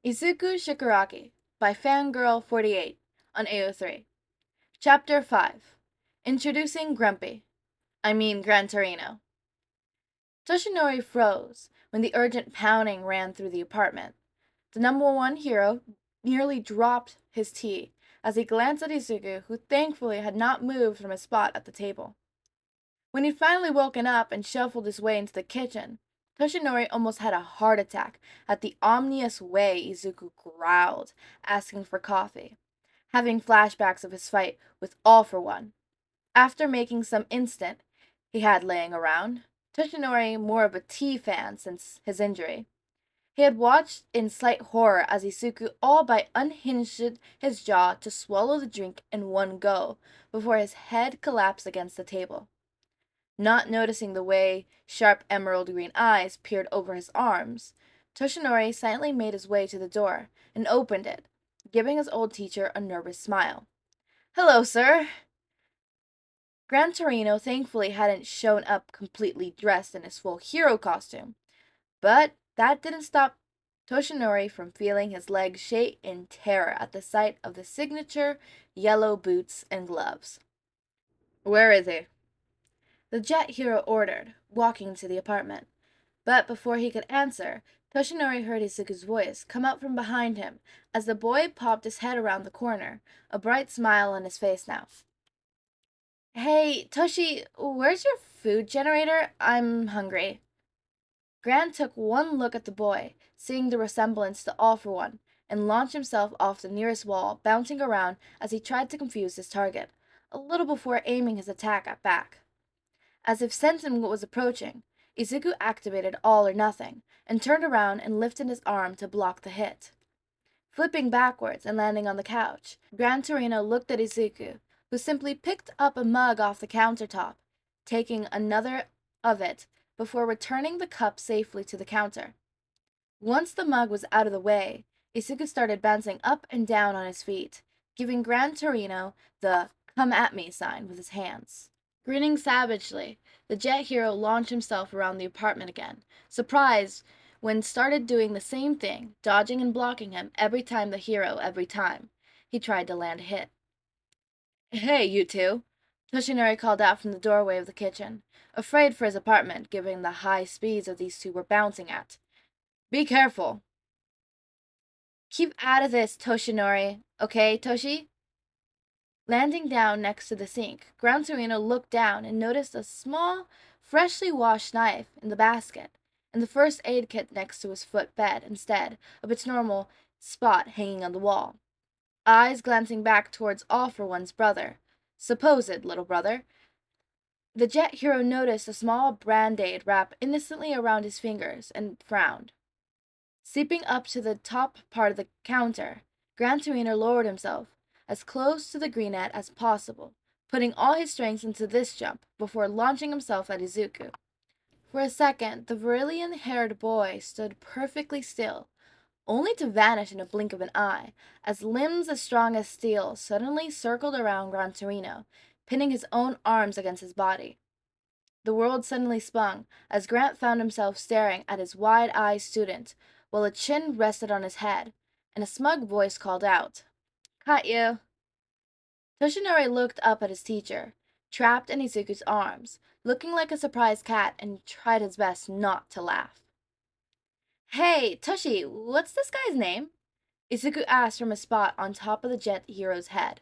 Izuku Shigaraki by Fangirl48 on AO3. Chapter 5. Introducing Gran Torino. Toshinori froze when the urgent pounding ran through the apartment. The number one hero nearly dropped his tea as he glanced at Izuku, who thankfully had not moved from his spot at the table. When he'd finally woken up and shuffled his way into the kitchen, Toshinori almost had a heart attack at the ominous way Izuku growled, asking for coffee, having flashbacks of his fight with All for One. After making some instant he had laying around, Toshinori more of a tea fan since his injury. He had watched in slight horror as Izuku all but unhinged his jaw to swallow the drink in one go before his head collapsed against the table. Not noticing the way sharp emerald green eyes peered over his arms, Toshinori silently made his way to the door and opened it, giving his old teacher a nervous smile. "Hello, sir." Gran Torino thankfully hadn't shown up completely dressed in his full hero costume, but that didn't stop Toshinori from feeling his legs shake in terror at the sight of the signature yellow boots and gloves. "Where is he?" The jet hero ordered, walking into the apartment. But before he could answer, Toshinori heard Izuku's voice come out from behind him as the boy popped his head around the corner, a bright smile on his face now. "Hey, Toshi, where's your food generator? I'm hungry." Gran took one look at the boy, seeing the resemblance to All for One, and launched himself off the nearest wall, bouncing around as he tried to confuse his target, a little before aiming his attack at back. As if sensing what was approaching, Izuku activated All or Nothing, and turned around and lifted his arm to block the hit. Flipping backwards and landing on the couch, Gran Torino looked at Izuku, who simply picked up a mug off the countertop, taking another of it before returning the cup safely to the counter. Once the mug was out of the way, Izuku started bouncing up and down on his feet, giving Gran Torino the "come at me" sign with his hands. Grinning savagely, the jet hero launched himself around the apartment again, surprised when started doing the same thing, dodging and blocking him every time he tried to land a hit. "Hey, you two," Toshinori called out from the doorway of the kitchen, afraid for his apartment given the high speeds of these two were bouncing at. "Be careful." "Keep out of this, Toshinori. Okay, Toshi?" Landing down next to the sink, Gran Torino looked down and noticed a small, freshly washed knife in the basket, and the first aid kit next to his footbed instead of its normal spot hanging on the wall. Eyes glancing back towards All for One's brother, supposed little brother, the jet hero noticed a small band-aid wrap innocently around his fingers and frowned. Seeping up to the top part of the counter, Gran Torino lowered himself as close to the greenette as possible, putting all his strength into this jump before launching himself at Izuku. For a second, the vermilion-haired boy stood perfectly still, only to vanish in a blink of an eye, as limbs as strong as steel suddenly circled around Gran Torino, pinning his own arms against his body. The world suddenly spun as Grant found himself staring at his wide-eyed student, while a chin rested on his head, and a smug voice called out, "Caught you." Toshinori looked up at his teacher, trapped in Izuku's arms, looking like a surprised cat, and tried his best not to laugh. "Hey, Toshi, what's this guy's name?" Izuku asked from a spot on top of the jet hero's head.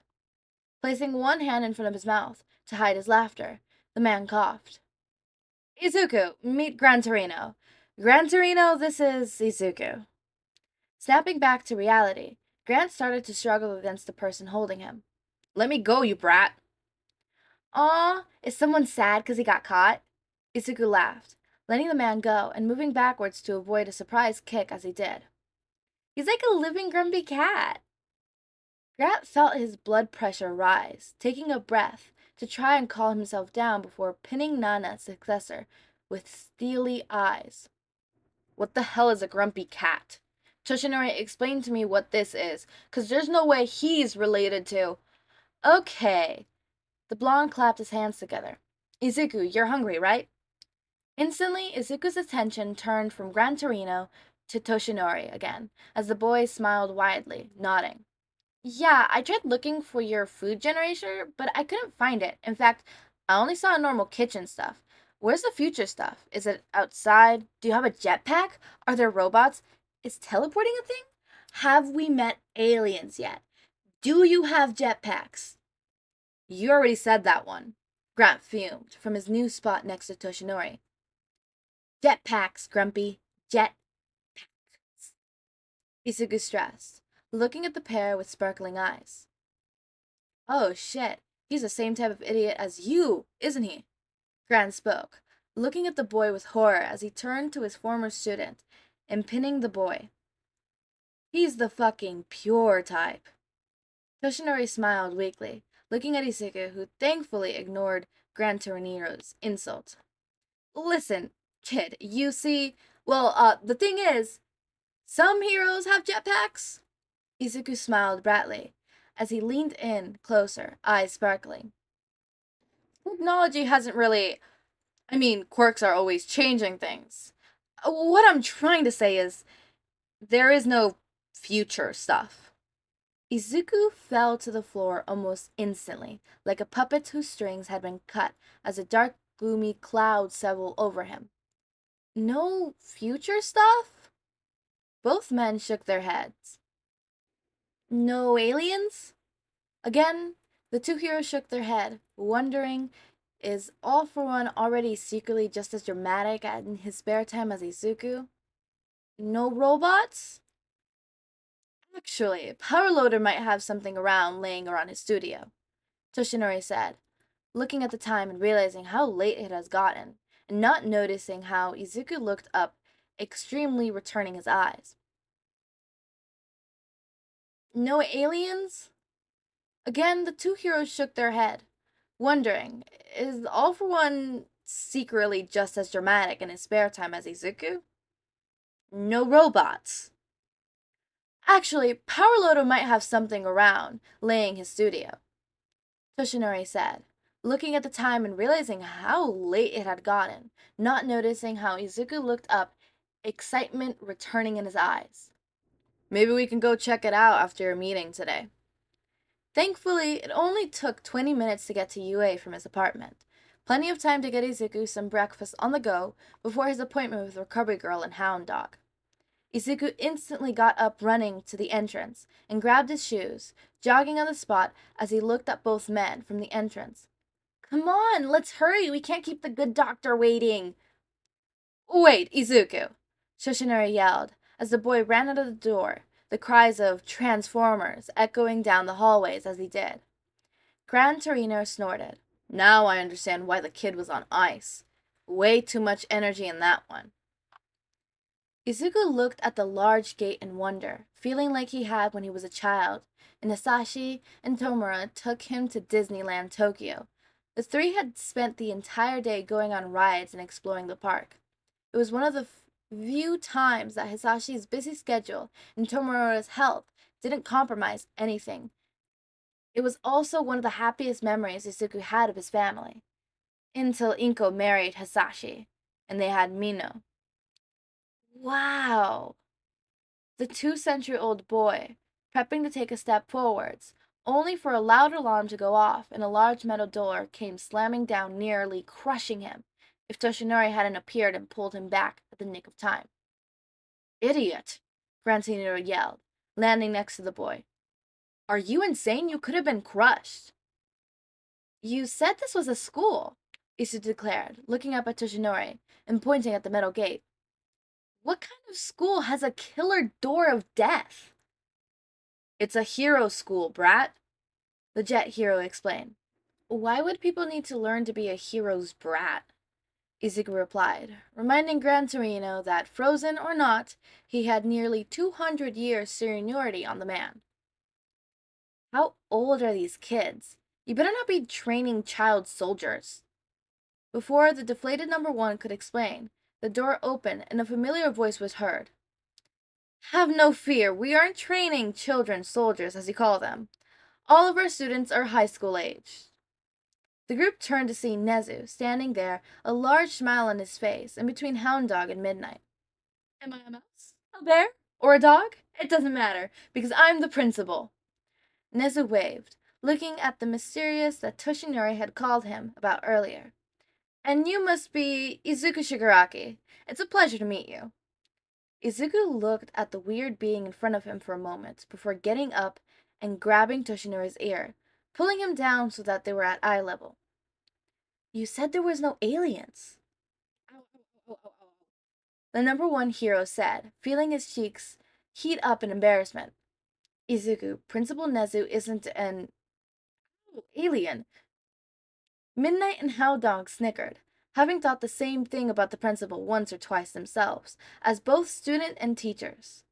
Placing one hand in front of his mouth to hide his laughter, the man coughed. "Izuku, meet Gran Torino. Gran Torino, this is Izuku." Snapping back to reality, Grant started to struggle against the person holding him. "Let me go, you brat." "Aw, is someone sad because he got caught?" Izuku laughed, letting the man go and moving backwards to avoid a surprise kick as he did. "He's like a living grumpy cat." Grant felt his blood pressure rise, taking a breath to try and calm himself down before pinning Nana's successor with steely eyes. "What the hell is a grumpy cat? Toshinori, explain to me what this is, 'cause there's no way he's related to—" "Okay." The blonde clapped his hands together. "Izuku, you're hungry, right?" Instantly, Izuku's attention turned from Gran Torino to Toshinori again, as the boy smiled widely, nodding. Yeah, I tried looking for your food generator, but I couldn't find it. In fact, I only saw normal kitchen stuff. Where's the future stuff? Is it outside? Do you have a jetpack? Are there robots? Is teleporting a thing? Have we met aliens yet? Do you have jetpacks? You already said that one. Grant fumed from his new spot next to Toshinori. Jetpacks, Grumpy. Jetpacks. Izuku stressed, looking at the pair with sparkling eyes. Oh shit, he's the same type of idiot as you, isn't he? Gran spoke, looking at the boy with horror as he turned to his former student and pinning the boy. He's the fucking pure type. Toshinori smiled weakly, looking at Izuku, who thankfully ignored Gran Torino's insult. Listen, kid, you see, the thing is, some heroes have jetpacks. Izuku smiled brightly as he leaned in closer, eyes sparkling. Technology hasn't really. Quirks are always changing things. What I'm trying to say is, there is no future stuff. Izuku fell to the floor almost instantly, like a puppet whose strings had been cut, as a dark, gloomy cloud settled over him. No future stuff? Both men shook their heads. No aliens? Again, the two heroes shook their head, wondering, is All for One already secretly just as dramatic in his spare time as Izuku? No robots? Actually, Power Loader might have something laying around his studio, Toshinori said, looking at the time and realizing how late it has gotten, and not noticing how Izuku looked up, extremely returning his eyes. No aliens? Again, the two heroes shook their head, wondering, is All for One secretly just as dramatic in his spare time as Izuku? No robots. Actually, Power Loader might have something around laying his studio, Toshinori said, looking at the time and realizing how late it had gotten, not noticing how Izuku looked up, excitement returning in his eyes. Maybe we can go check it out after your meeting today. Thankfully, it only took 20 minutes to get to UA from his apartment. Plenty of time to get Izuku some breakfast on the go before his appointment with Recovery Girl and Hound Dog. Izuku instantly got up running to the entrance and grabbed his shoes, jogging on the spot as he looked at both men from the entrance. Come on, let's hurry, we can't keep the good doctor waiting. Wait, Izuku, Shoshinori yelled as the boy ran out of the door, the cries of Transformers echoing down the hallways as he did. Gran Torino snorted. Now I understand why the kid was on ice. Way too much energy in that one. Izuku looked at the large gate in wonder, feeling like he had when he was a child, and Hisashi and Tomura took him to Disneyland Tokyo. The three had spent the entire day going on rides and exploring the park. It was one of the few times that Hisashi's busy schedule and Tomura's health didn't compromise anything. It was also one of the happiest memories Izuku had of his family. Until Inko married Hisashi, and they had Mino. Wow! The 2-century-old boy, prepping to take a step forwards, only for a loud alarm to go off and a large metal door came slamming down, nearly crushing him, if Toshinori hadn't appeared and pulled him back at the nick of time. Idiot! Gran Torino yelled, landing next to the boy. Are you insane? You could have been crushed. You said this was a school, Isu declared, looking up at Toshinori and pointing at the metal gate. What kind of school has a killer door of death? It's a hero school, brat, the jet hero explained. Why would people need to learn to be a hero's brat? Izuku replied, reminding Gran Torino that, frozen or not, he had nearly 200 years seniority on the man. How old are these kids? You better not be training child soldiers. Before the deflated number one could explain, the door opened and a familiar voice was heard. Have no fear, we aren't training children soldiers, as you call them. All of our students are high school age. The group turned to see Nezu standing there, a large smile on his face, in between Hound Dog and Midnight. Am I a mouse? A bear? Or a dog? It doesn't matter, because I'm the principal. Nezu waved, looking at the mysterious that Toshinori had called him about earlier. And you must be Izuku Shigaraki. It's a pleasure to meet you. Izuku looked at the weird being in front of him for a moment before getting up and grabbing Toshinori's ear, pulling him down so that they were at eye level. You said there was no aliens. The number one hero said, feeling his cheeks heat up in embarrassment. Izuku, Principal Nezu isn't an alien. Midnight and Howdog snickered, having thought the same thing about the principal once or twice themselves, as both student and teachers.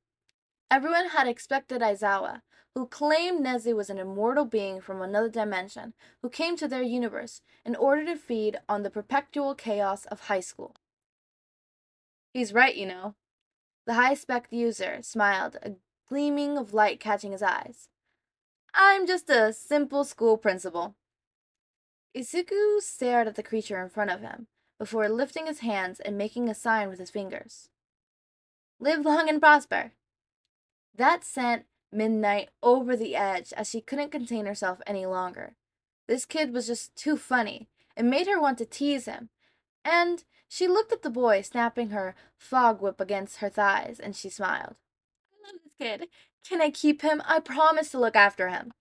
Everyone had expected Aizawa, who claimed Nezu was an immortal being from another dimension, who came to their universe in order to feed on the perpetual chaos of high school. He's right, you know. The high-spec user smiled, a gleaming of light catching his eyes. I'm just a simple school principal. Izuku stared at the creature in front of him, before lifting his hands and making a sign with his fingers. Live long and prosper. That sent Midnight over the edge as she couldn't contain herself any longer. This kid was just too funny. It made her want to tease him. And she looked at the boy snapping her fog whip against her thighs, and she smiled. I love this kid. Can I keep him? I promise to look after him.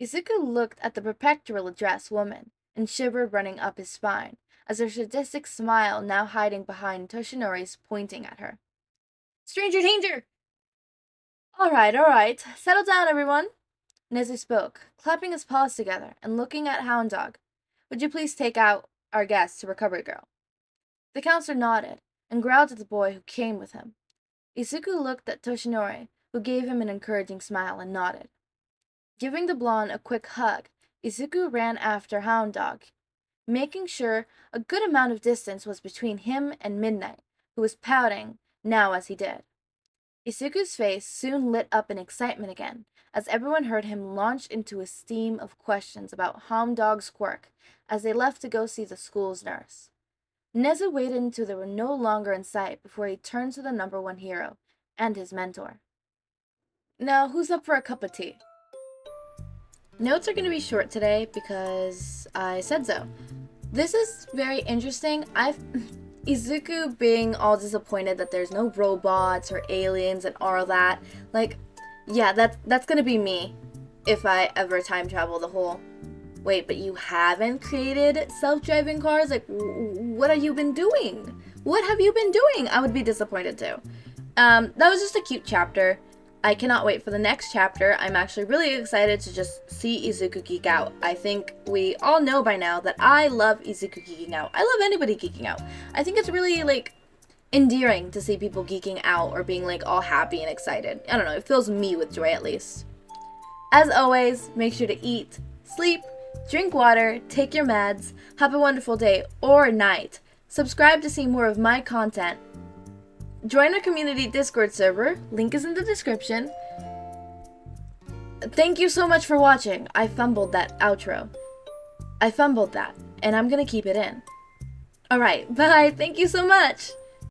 Izuku looked at the perpetual address woman and shivered running up his spine, as her sadistic smile now hiding behind Toshinori's pointing at her. Stranger danger! All right. Settle down, everyone. Nezu spoke, clapping his paws together and looking at Hound Dog. Would you please take out our guest to Recovery Girl? The counselor nodded and growled at the boy who came with him. Izuku looked at Toshinori, who gave him an encouraging smile and nodded. Giving the blonde a quick hug, Izuku ran after Hound Dog, making sure a good amount of distance was between him and Midnight, who was pouting now as he did. Izuku's face soon lit up in excitement again, as everyone heard him launch into a stream of questions about Hound Dog's quirk as they left to go see the school's nurse. Nezu waited until they were no longer in sight before he turned to the number one hero and his mentor. Now, who's up for a cup of tea? Notes are going to be short today because I said so. This is very interesting. Izuku being all disappointed that there's no robots or aliens and all that. Like, yeah, that's gonna be me if I ever time travel the whole. Wait, but you haven't created self-driving cars? Like, what have you been doing? What have you been doing? I would be disappointed too. That was just a cute chapter. I cannot wait for the next chapter. I'm actually really excited to just see Izuku geek out. I think we all know by now that I love Izuku geeking out. I love anybody geeking out. I think it's really, like, endearing to see people geeking out or being, like, all happy and excited. I don't know, it fills me with joy at least. As always, make sure to eat, sleep, drink water, take your meds, have a wonderful day or night. Subscribe to see more of my content. Join our community Discord server, link is in the description. Thank you so much for watching. I fumbled that outro. I fumbled that, and I'm gonna keep it in. Alright, bye, thank you so much!